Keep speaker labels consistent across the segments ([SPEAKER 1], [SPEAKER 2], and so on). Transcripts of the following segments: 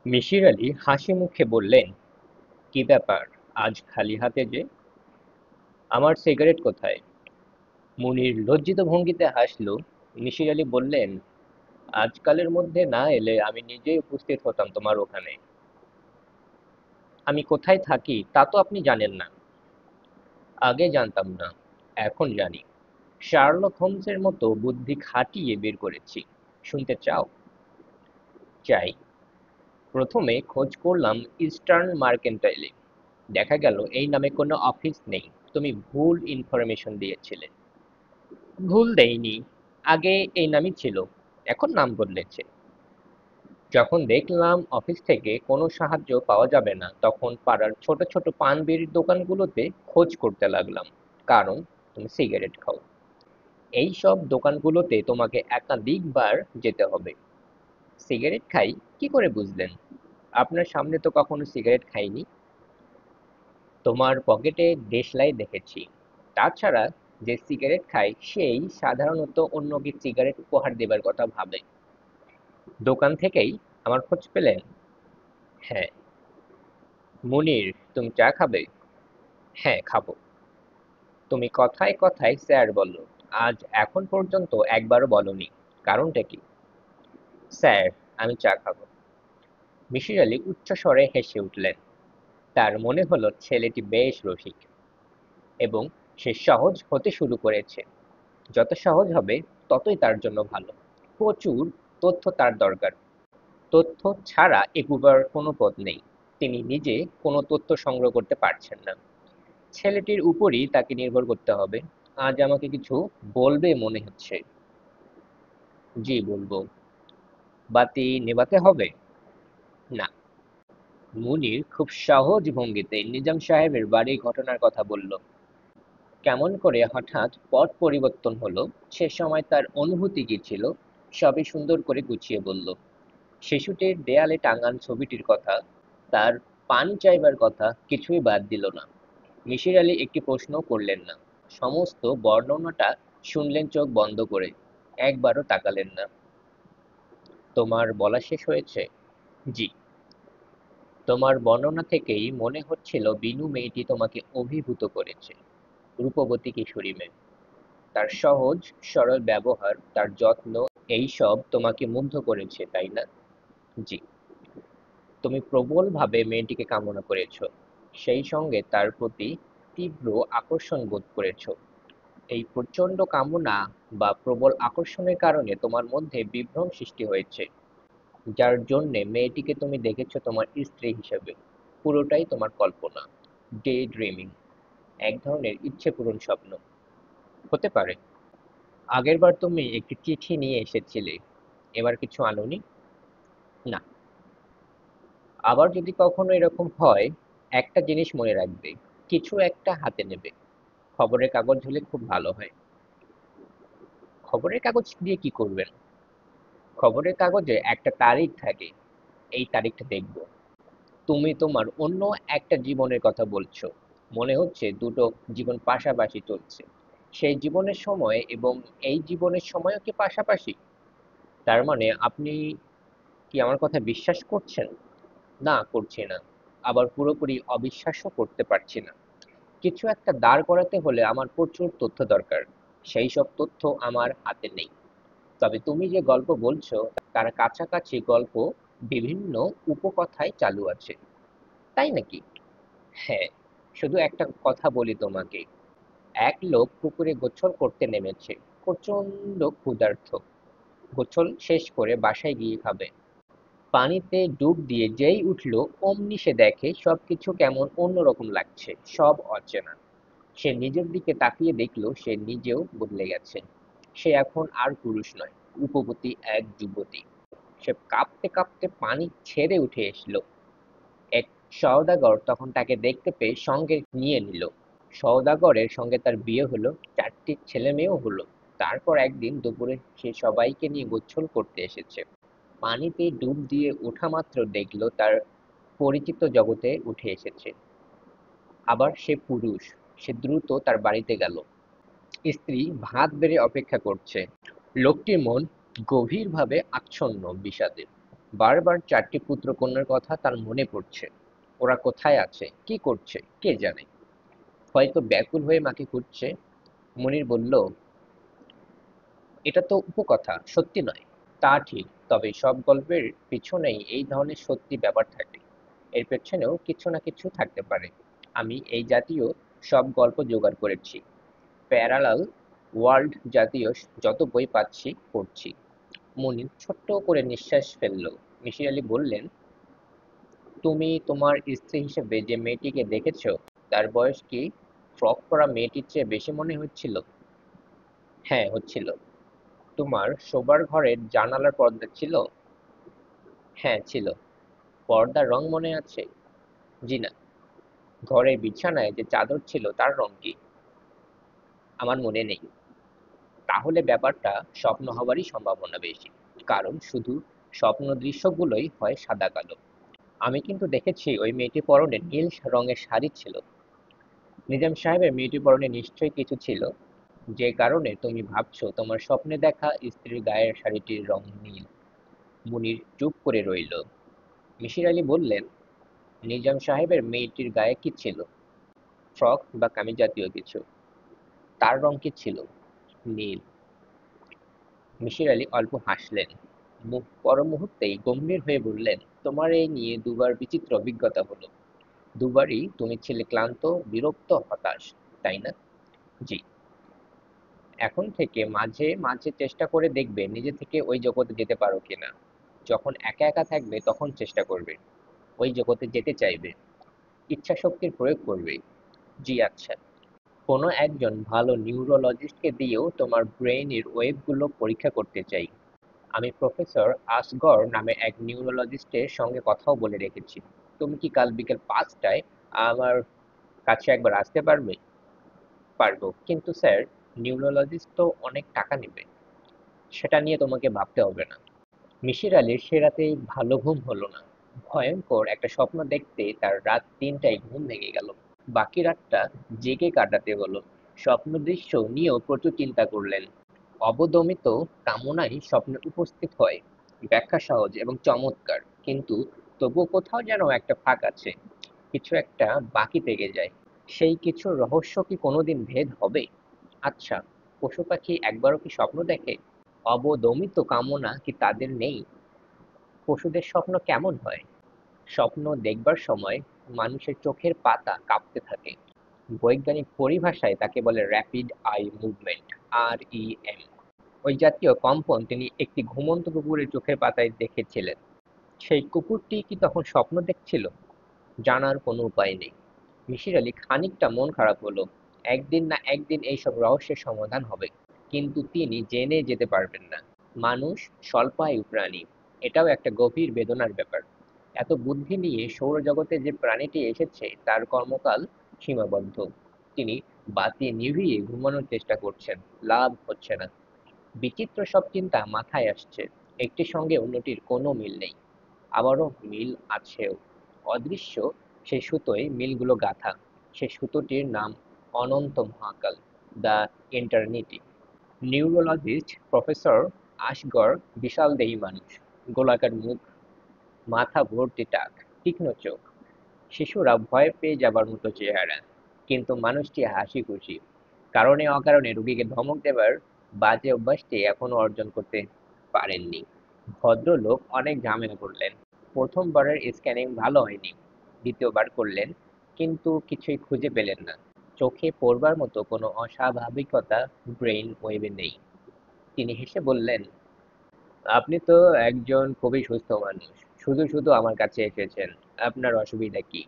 [SPEAKER 1] মিসির আলি হাসি মুখে বললেন, কি ব্যাপার, আজ খালি হাতে যে? আমার সিগারেট কোথায়? মুনির লজ্জিত ভঙ্গিতে হাসল। মিসির আলি বললেন, আজকালের মধ্যে না এলে আমি নিজেই উপস্থিত হতাম তোমার ওখানে। আমি কোথায় থাকি তা তো আপনি জানেন না। আগে জানতাম না, এখন জানি। শার্লক হোমসের মতো বুদ্ধি খাটিয়ে বের করেছি। শুনতে চাও? চাই। প্রথমে খোঁজ করলাম ইস্টার্ন মার্কেন্টাইলে। দেখা গেল এই নামে কোনো অফিস নেই। তুমি ভুল ইনফরমেশন দিয়েছিলে। ভুল দেইনি। আগে এই নামই ছিল, এখন নাম বদলেছে। যখন দেখলাম অফিস থেকে কোনো সাহায্য পাওয়া যাবে না, তখন পাড়ার ছোট ছোট পান বিড়ির দোকানগুলোতে খোঁজ করতে লাগলাম। কারণ তুমি সিগারেট খাও। এই সব দোকানগুলোতে তোমাকে একাধিকবার যেতে হবে। সিগারেট খাই কি করে বুঝলেন? আপনার সামনে তো কখনো সিগারেট খাইনি। তোমার পকেটে দেশলাই দেখেছি। তাছাড়া যে সিগারেট খায় সেই সাধারণত অন্যকে সিগারেট উপহার দেবার কথা ভাবে। দোকান থেকেই আমার খোঁজ পেলেন? হ্যাঁ। মুনির, তুমি চা খাবে? হ্যাঁ, খাবো। তুমি কথায় কথায় স্যার বললো। আজ এখন পর্যন্ত একবারও বলনি। কারণটা কি? স্যার, আমি চা খাবো। মিসির আলি উচ্চস্বরে হেসে উঠলেন। তার মনে হলো ছেলেটি বেশ রসিক এবং সে সহজ হতে শুরু করেছে। যত সহজ হবে ততই তার জন্য ভালো। প্রচুর তথ্য তার দরকার। তথ্য ছাড়া এগুবার কোনো পথ নেই। তিনি নিজে কোনো তথ্য সংগ্রহ করতে পারছেন না। ছেলেটির উপরই তাকে নির্ভর করতে হবে। আজ আমাকে কিছু বলবে মনে হচ্ছে। জি, বলবো। বাতি নেভাতে হবে? না। মুনির খুব সহজ ভঙ্গিতে নিজাম সাহেবের বাড়ির ঘটনার কথা বলল। কেমন করে হঠাৎ পট পরিবর্তন হলো, সে সময় তার অনুভূতি কি ছিল, সবই সুন্দর করে গুছিয়ে বলল। শিশুটির দেয়ালে টাঙান ছবিটির কথা, তার পানি চাইবার কথা কিছুই বাদ দিল না। মিসির আলি একটি প্রশ্নও করলেন না। সমস্ত বর্ণনাটা শুনলেন চোখ বন্ধ করে। একবারও তাকালেন না। তোমার বলা শেষ হয়েছে? জি। তোমার বর্ণনা থেকেই মনে হচ্ছিল বিনু মেয়েটি তোমাকে অভিভূত করেছে। রূপবতী কিশোরী মেয়ে। তার সহজ সরল ব্যবহার, তার যত্ন, এই সব তোমাকে মুগ্ধ করেছে, তাই না? জি। তুমি প্রবলভাবে মেয়েটিকে কামনা করেছ, সেই সঙ্গে তার প্রতি তীব্র আকর্ষণ বোধ করেছ। এই প্রচণ্ড কামনা বা প্রবল আকর্ষণের কারণে তোমার মধ্যে বিভ্রম সৃষ্টি হয়েছে, যার জন্যে মেয়েটিকে তুমি দেখেছ তোমার স্ত্রী হিসেবে। পুরোটাই তোমার কল্পনা, ডে ড্রিমিং, এক ধরনের ইচ্ছে পূরণ স্বপ্ন। হতে পারে। আগেরবার তুমি একটি চিঠি নিয়ে এসেছিলে, এবার কিছু আনোনি? না। আবার যদি কখনো এরকম হয়, একটা জিনিস মনে রাখবে, কিছু একটা হাতে নেবে। খবরের কাগজ হলে খুব ভালো হয়। খবরের কাগজ দিয়ে কি করবেন? খবরের কাগজে একটা তারিখ থাকে, এই তারিখটা দেখব। তুমি তোমার অন্য একটা জীবনের কথা বলছো। মনে হচ্ছে দুটো জীবন পাশাপাশি চলছে। সেই জীবনের সময় এবং এই জীবনের সময়ও কি পাশাপাশি? তার মানে আপনি কি আমার কথা বিশ্বাস করছেন? না, করছি না। আবার পুরোপুরি অবিশ্বাসও করতে পারছি না। কিছু একটা দাঁড় করাতে হলে আমার প্রচুর তথ্য দরকার। সেই সব তথ্য আমার হাতে নেই। তবে তুমি যে গল্প বলছো তার কাছাকাছি গল্প বিভিন্ন উপকথায় চালু আছে। তাই নাকি? হ্যাঁ। শুধু একটা কথা বলি তোমাকে। এক লোক পুকুরে গোসল করতে নেমেছে। প্রচণ্ড ক্ষুধার্ত। গোসল শেষ করে বাসায় গিয়ে খাবে। পানিতে ডুব দিয়ে যেই উঠলো অমনি সে দেখে সবকিছু কেমন অন্যরকম লাগছে, সব অচেনা। সে নিজের দিকে তাকিয়ে দেখল সে নিজেও বদলে গেছে। সে এখন আর পুরুষ নয়, রূপবতী এক যুবতী। সে কাঁপতে কাঁপতে পানি ছেড়ে উঠে এসলো। এক সওদাগর তখন তাকে দেখতে পেয়ে সঙ্গে নিয়ে নিল। সওদাগরের সঙ্গে তার বিয়ে হলো, 4টি ছেলে মেয়েও হলো। তারপর একদিন দুপুরে সে সবাইকে নিয়ে গোসল করতে এসেছে। পানিতে ডুব দিয়ে ওঠা মাত্র দেখল তার পরিচিত জগতে উঠে এসেছে। আবার সে পুরুষ। সে দ্রুত তার বাড়িতে গেল। স্ত্রী ভাত বেড়ে অপেক্ষা করছে। লোকটির মন গভীরভাবে আচ্ছন্ন বিষাদে। বারবার 4টি পুত্র-কন্যার কথা তার মনে পড়ছে। ওরা কোথায় আছে, কি করছে, কে জানে। হয়তো ব্যাকুল হয়ে মাকে খুঁজছে। মুনির বলল, এটা তো উপকথা, সত্যি নয়। তা ঠিক, তবে সব গল্পের পিছনেই এই ধরনের সত্যি ব্যাপার থাকে। এর পেছনেও কিছু না কিছু থাকতে পারে। আমি এই জাতীয় সব গল্প জোগাড় করেছি। প্যারালাল ওয়ার্ল্ড জাতীয় যত বই পাচ্ছি পড়ছি। মুনির ছোট্ট করে নিঃশ্বাস ফেলল। মিসির আলি বললেন, তুমি তোমার স্ত্রী হিসেবে যে মেয়েটিকে দেখেছ, তার বয়স কি ফ্রক পরা মেয়েটির চেয়ে বেশি মনে হচ্ছিল? হ্যাঁ, হচ্ছিল। তোমার শোবার ঘরের জানালার পর্দা ছিল? হ্যাঁ, ছিল। পর্দার রং মনে আছে? জি না। ঘরের বিছানায় যে চাদর ছিল তার রং কি? আমার মনে নেই। তাহলে ব্যাপারটা স্বপ্ন হবারই সম্ভাবনা বেশি, কারণ শুধু স্বপ্ন দৃশ্যগুলোই হয় সাদা কালো। আমি কিন্তু দেখেছি ওই মেয়েটির পরনে নীল রঙের শাড়ি ছিল। নিজাম সাহেবের মেয়েটির পরনে নিশ্চয়ই কিছু ছিল, যে কারণে তুমি ভাবছো তোমার স্বপ্নে দেখা স্ত্রীর গায়ের শাড়িটির রং নীল। মুনির চুপ করে রইল। মিসির আলি বললেন, নিজাম সাহেবের মেয়েটির গায়ে কি ছিল? ফ্রক বা কামিজ জাতীয় কিছু। তার রং কি ছিল? নীল। মিসির আলি অল্প হাসলেন। পর মুহূর্তেই গম্ভীর হয়ে বললেন, তোমার এই নিয়ে দুবার বিচিত্র অভিজ্ঞতা হলো। দুবারই তুমি ছিলে ক্লান্ত, বিরক্ত, হতাশ, তাই না? জি। এখন থেকে মাঝে মাঝে চেষ্টা করে দেখবে নিজে থেকে ওই জগতে যেতে পারো কিনা। যখন একা একা থাকবে তখন চেষ্টা করবে, ওই জগতে যেতে চাইবে, ইচ্ছাশক্তির প্রয়োগ করবে। জি আচ্ছা। কোনো একজন ভালো নিউরোলজিস্টকে দিয়েও তোমার ব্রেইনের ওয়েবগুলো পরীক্ষা করতে চাই। আমি প্রফেসর আসগর নামে এক নিউরোলজিস্টের সঙ্গে কথাও বলে রেখেছি। তুমি কি কাল বিকেল 5টায় আমার কাছে একবার আসতে পারবে? পারবো, কিন্তু স্যার, নিউরোলজিস্ট তো অনেক টাকা নেবে। সেটা নিয়ে তোমাকে ভাবতে হবে না। মিসির আলির সে রাতেই ভালো ঘুম হলো না। ভয়ঙ্কর একটা স্বপ্ন দেখতে তার রাত 3টায় ঘুম ভেঙে গেল। বাকি রাতটা জেগে কাটাতে হলো। স্বপ্ন দৃশ্য নিয়েও প্রচুর চিন্তা করলেন। অবদমিত কামনাই স্বপ্নে উপস্থিত হয়। ব্যাখ্যা সহজ এবং চমৎকার, কিন্তু তবুও কোথাও যেন একটা ফাঁক আছে। কিছু একটা বাকি থেকে যায়। সেই কিছুর রহস্য কি কোনোদিন ভেদ হবে? আচ্ছা, পশু পাখি একবারও কি স্বপ্ন দেখে? অবদমিত কামনা কি তাদের নেই? পশুদের স্বপ্ন কেমন হয়? স্বপ্ন দেখবার সময় মানুষের চোখের পাতা কাঁপতে থাকে। বৈজ্ঞানিক পরিভাষায় তাকে বলে র্যাপিড আই মুভমেন্ট, REM। ওই জাতীয় কম্পন তিনি একটি ঘুমন্ত কুকুরের চোখের পাতায় দেখেছিলেন। সেই কুকুরটি কি তখন স্বপ্ন দেখছিল? জানার কোনো উপায় নেই। মিসির আলি খানিকটা মন খারাপ হলো। একদিন না একদিন এইসব রহস্যের সমাধান হবে, কিন্তু তিনি জেনে যেতে পারবেন না। মানুষ স্বল্পায়ু প্রাণী, এটাও একটা গভীর বেদনার ব্যাপার। এত বুদ্ধি নিয়ে সৌরজগতে যে প্রাণীটি এসেছে তার কর্মকাল সীমাবদ্ধ। তিনি বাতি নিভিয়ে ঘুমানোর চেষ্টা করছেন, লাভ হচ্ছে না। বিচিত্র সব চিন্তা মাথায় আসছে, একটির সঙ্গে অন্যটির কোনো মিল নেই। আবারও মিল আছেও। অদৃশ্য সেই সুতোয় মিলগুলো গাঁথা। সেই সুতোটির নাম অনন্ত মহাকাল, দ্য ইটারনিটি। নিউরোলজিস্ট প্রফেসর আশগর বিশালদেহী মানুষ, গোলাকার মুখ, মাথা ভর্তি টাক, তীক্ষ্ণ চোখ। শিশুরা ভয় পেয়ে যাবার মতো চেহারা, কিন্তু মানুষটি হাসি খুশি। কারণে অকারণে রুগীকে ধমক দেবার বাজে অভ্যাসটি এখনো অর্জন করতে পারেননি। ভদ্রলোক অনেক ঝামেলা করলেন। প্রথমবারের স্ক্যানিং ভালো হয়নি। দ্বিতীয়বার করলেন, কিন্তু কিছুই খুঁজে পেলেন না। চোখে পড়বার মতো কোনো অস্বাভাবিকতা ব্রেইন ওয়েবে নেই। তিনি হেসে বললেন, আপনি তো একজন খুবই সুস্থ মানুষ। শুধু শুধু আমার কাছে এসেছেন। আপনার অসুবিধা কি?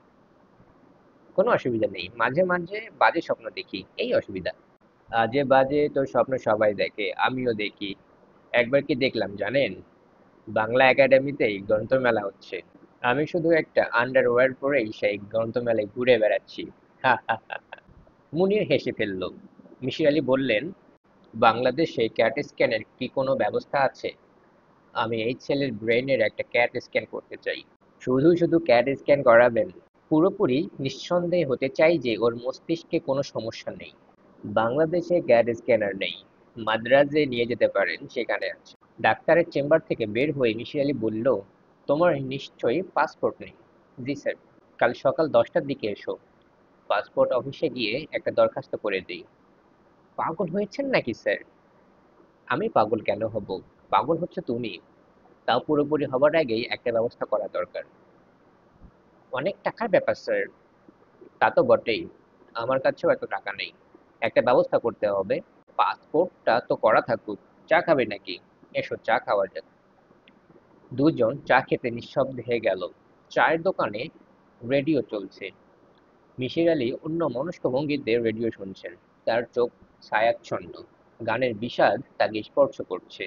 [SPEAKER 1] কোনো অসুবিধা নেই। মাঝে মাঝে বাজে স্বপ্ন দেখি, এই অসুবিধা। আজে বাজে তো স্বপ্ন সবাই দেখে, আমিও দেখি। একবার কি দেখলাম জানেন? বাংলা একাডেমিতেই গ্রন্থমেলা হচ্ছে। আমি শুধু একটা আন্ডারওয়্যার পরেই সেই গ্রন্থমেলায় ঘুরে বেড়াচ্ছি। হা হা হা। মুনির হেসে ফেলল। মিসির আলি বললেন, বাংলাদেশে ক্যাট স্ক্যানের কি কোনো ব্যবস্থা আছে? আমি এই ছেলের ব্রেনের একটা ক্যাট স্ক্যান করতে চাই। শুধু শুধু ক্যাট স্ক্যান করাবেন? পুরোপুরি নিঃসন্দেহ হতে চাই যে ওর মস্তিষ্কে কোনো সমস্যা নেই। বাংলাদেশে ক্যাট স্ক্যানার নেই। মাদ্রাজে নিয়ে যেতে পারেন, সেখানে আছে। ডাক্তারের চেম্বার থেকে বের হয়ে মিসির আলি বলল, তোমার নিশ্চয়ই পাসপোর্ট নেই। জি স্যার। কাল সকাল 10টার দিকে এসো। পাসপোর্ট অফিসে গিয়ে একটা দরখাস্ত করে দিই। পাগল হয়েছেন নাকি স্যার? আমি পাগল কেন হব? পাগল হচ্ছে তুমি। তাও পুরোপুরি হবার আগেই একটা ব্যবস্থা করা দরকার। অনেক টাকার ব্যাপার স্যার। তা তো বটেই। আমার কাছেও এত টাকা নেই। একটা ব্যবস্থা করতে হবে। পাসপোর্টটা তো করা থাকুক। চা খাবে নাকি? এসো চা খাওয়া যাক। দুজন চা খেতে নিঃশব্দে গেল। চায়ের দোকানে রেডিও চলছে। মিসির আলি অন্যমনস্ক ভঙ্গিতে রেডিও শুনছেন। তার চোখ ছায়াচ্ছন্ন। গানের বিষাদ তাকে স্পর্শ করছে।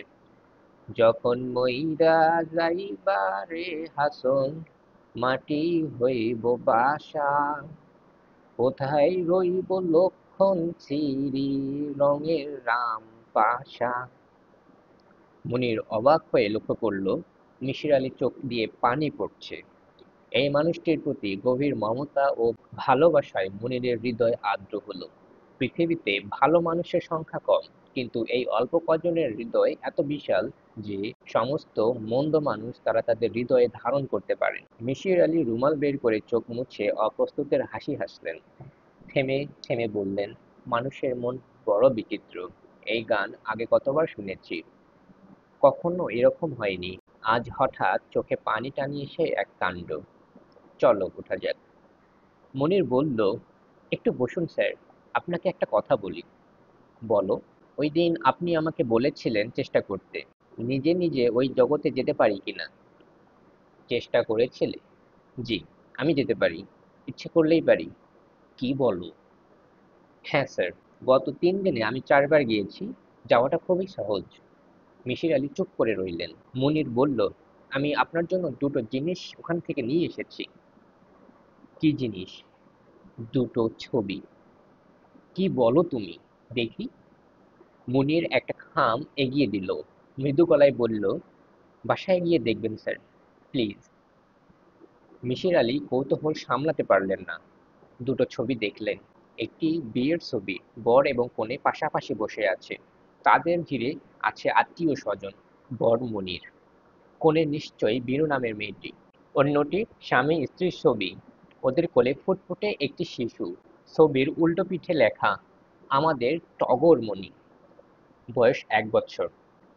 [SPEAKER 1] যখন মইরা যাইবারে হাসন, মাটি হইব বাসা, কোথায় রইব লক্ষণ চিরি, রঙের রামপাশা। মুনির অবাক হয়ে লক্ষ্য করল, মিসির আলির চোখ দিয়ে পানি পড়ছে। এই মানুষটির প্রতি গভীর মমতা ও ভালোবাসায় মুনিরের হৃদয় আর্দ্র হলো। পৃথিবীতে ভালো মানুষের সংখ্যা কম, কিন্তু এই অল্প কজনের হৃদয় এত বিশাল যে সমস্ত মন্দ মানুষ তারা তাদের হৃদয়ে ধারণ করতে পারে। মিসির আলি রুমাল বের করে চোখ মুছে অপ্রস্তুতের হাসি হাসলেন। থেমে থেমে বললেন, মানুষের মন বড় বিচিত্র। এই গান আগে কতবার শুনেছি, কখনো এরকম হয়নি। আজ হঠাৎ চোখে পানি টানি এসে এক কাণ্ড। চলো ওঠা যাক। মুনির বলল, একটু বসুন স্যার, আপনাকে একটা কথা বলি। বলো। ওই দিন আপনি আমাকে বলেছিলেন চেষ্টা করতে, নিজে নিজে ওই জগতে যেতে পারি কিনা। চেষ্টা করেছিলে? জি, আমি যেতে পারি। ইচ্ছে করলেই পারি। কি বলো? হ্যাঁ স্যার, গত 3 দিনে আমি 4বার গিয়েছি। যাওয়াটা খুবই সহজ। মিসির আলি চুপ করে রইলেন। মুনির বলল, আমি আপনার জন্য দুটো জিনিস ওখান থেকে নিয়ে এসেছি। কি জিনিস? দুটো ছবি। কি বলো তুমি? দেখি। মুনির একটা খাম এগিয়ে দিল। মৃদু গলায় বলল, বাসায় গিয়ে দেখবেন স্যার, প্লিজ। মিসির আলি কৌতূহল সামলাতে পারলেন না। দুটো ছবি দেখলেন। একটি বিয়ের ছবি, বর এবং কনে পাশাপাশি বসে আছে। তাদের ঘিরে আছে আত্মীয় স্বজন। বর মুনির, কনে নিশ্চয়ই বীরু নামের মেয়েটি। অন্যটি স্বামী স্ত্রীর ছবি। ওদের কোলে ফুটফুটে একটি শিশু। ছবির উল্টো পিঠে লেখা, আমাদের টগর মণি। বয়স 1 বছর।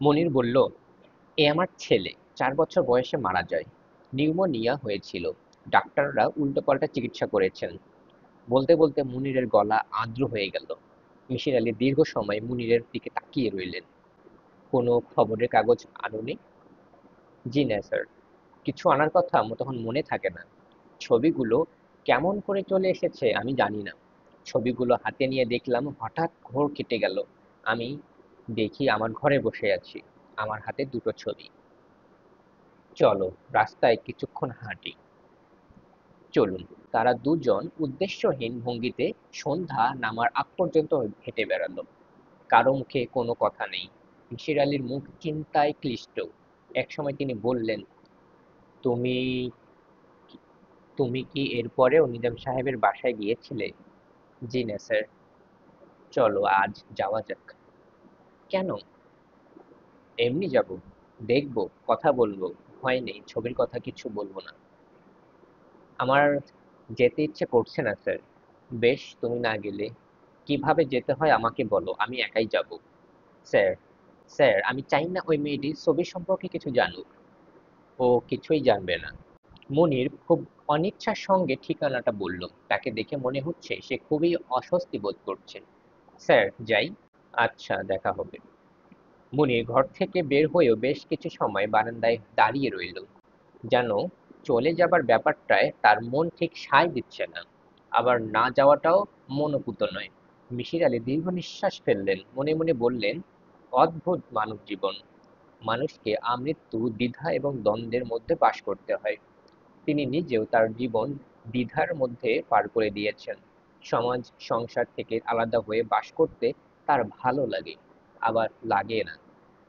[SPEAKER 1] মুনির বলল, এ আমার ছেলে, 4 বছর বয়সে মারা যায়। নিউমোনিয়া হয়েছিল। ডাক্তাররা উল্টোপাল্টা চিকিৎসা করেছেন। বলতে বলতে মুনিরের গলা আর্দ্র হয়ে গেল। মিসির আলি দীর্ঘ সময় মুনিরের দিকে তাকিয়ে রইলেন। কোনো খবরের কাগজ আনোনি? জি না স্যার। কিছু আনার কথা তখন মনে থাকে না। ছবিগুলো কেমন করে চলে এসেছে আমি জানি না। ছবিগুলো হাতে নিয়ে দেখলাম, হঠাৎ ঘোর কেটে গেল। আমি দেখি আমার ঘরে বসে আছি, আমার হাতে দুটো ছবি। চলো রাস্তায় কিছুক্ষণ হাঁটি। চলুন। তারা দুজন উদ্দেশ্যহীন ভঙ্গিতে সন্ধ্যা নামার আগ পর্যন্ত হেঁটে বেড়ালো। কারো মুখে কোনো কথা নেই। মিসির আলির মুখ চিন্তায় ক্লিষ্ট। একসময় তিনি বললেন, তুমি তুমি কি এরপরেও নিজাম সাহেবের বাসায় গিয়েছিলে? জি না স্যার। চলো আজ যাওয়া যাক। কেন? এমনি যাব। দেখবো, কথা বলবো। ভয় নেই, ছবির কথা কিছু বলবো না। আমার যেতে ইচ্ছে করছে না স্যার। বেশ, তুমি না গেলে। কিভাবে যেতে হয় আমাকে বলো, আমি একাই যাব। স্যার, স্যার, আমি চাই না ওই মেয়েটি ছবি সম্পর্কে কিছু জানুক। ও কিছুই জানবে না। মুনির খুব অনিচ্ছার সঙ্গে ঠিকানাটা বলল। তাকে দেখে মনে হচ্ছে সে খুবই অস্বস্তি বোধ করছে। স্যার, যাই। আচ্ছা, দেখা হবে। মুনির ঘর থেকে বের হয়েও বেশ কিছু সময় বারান্দায় দাঁড়িয়ে রইল। যেন চলে যাবার ব্যাপারটায় তার মন ঠিক সায় দিচ্ছে না। আবার না যাওয়াটাও মনোপুত নয়। মিসির আলি দীর্ঘ নিঃশ্বাস ফেললেন। মনে মনে বললেন, অদ্ভুত মানব জীবন। মানুষকে আমৃত্যু দ্বিধা এবং দ্বন্দ্বের মধ্যে বাস করতে হয়। তিনি নিজেও তার জীবন দ্বিধার মধ্যে পার করে দিয়েছেন। সমাজ সংসার থেকে আলাদা হয়ে বাস করতে তার ভালো লাগে, আবার লাগে না।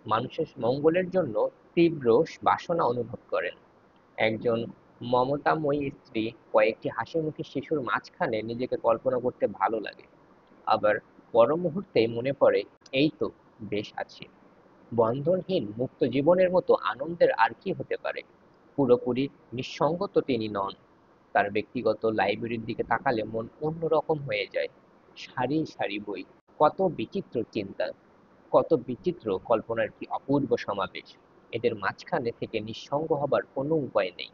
[SPEAKER 1] মানুষের মঙ্গলের জন্য তীব্র বাসনা অনুভব করেন। একজন মমতাময়ী স্ত্রী, কয়েকটি হাসিমুখী শিশুর মাঝখানে নিজেকে কল্পনা করতে ভালো লাগে। আবার পর মুহূর্তে মনে পড়ে, এই তো বেশ আছি। বন্ধনহীন মুক্ত জীবনের মতো আনন্দের আর কি হতে পারে? পুরোপুরি নিঃসঙ্গ তো তিনি নন। তার ব্যক্তিগত লাইব্রেরির দিকে তাকালে মন অন্যরকম হয়ে যায়। সারি সারি বই, কত বিচিত্র চিন্তা, কত বিচিত্র কল্পনার কি অপূর্ব সমাবেশ! এদের মাঝখানে থেকে নিঃসঙ্গ হবার কোনো উপায় নেই।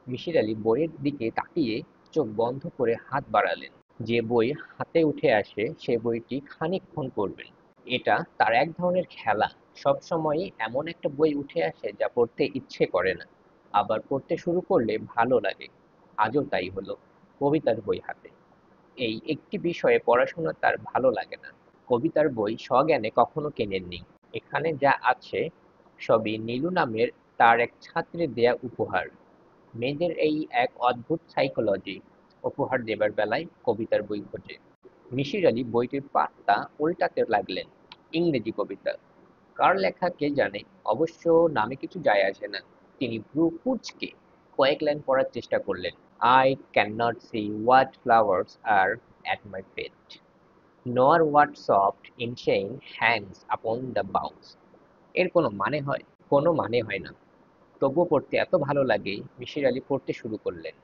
[SPEAKER 1] মিসির আলি বইয়ের দিকে তাকিয়ে চোখ বন্ধ করে হাত বাড়ালেন। যে বই হাতে উঠে আসে সে বইটি খানিকক্ষণ পড়বেন। এটা তার এক ধরনের খেলা। সবসময়ই এমন একটা বই উঠে আসে যা পড়তে ইচ্ছে করে না, আবার পড়তে শুরু করলে ভালো লাগে। আজও তাই হলো, কবিতার বই হাতে। এই একটি বিষয়ে পড়াশোনা তার ভালো লাগে না। কবিতার বই সজ্ঞানে কখনো কেনেননি। এখানে যা আছে সবই নীলু নামের তার এক ছাত্রের দেয়া উপহার। মেয়েদের এই এক অদ্ভুত সাইকোলজি, উপহার দেবার বেলায় কবিতার বই খোঁজে। মিসির আলি বইটির পাতা উল্টাতে লাগলেন। ইংরেজি কবিতা। কার লেখা কে জানে, অবশ্য নামে কিছু যায় আসে না। তিনি ভ্রু কুঁচকে কয়েক লাইন পড়ার চেষ্টা করলেন। I cannot see what flowers are at my feet, nor what soft incense hangs upon the boughs. এর কোনো মানে হয়? কোনো মানে হয় না। তবুও পড়তে এত ভালো লাগে, মিসির আলি পড়তে শুরু করলেন।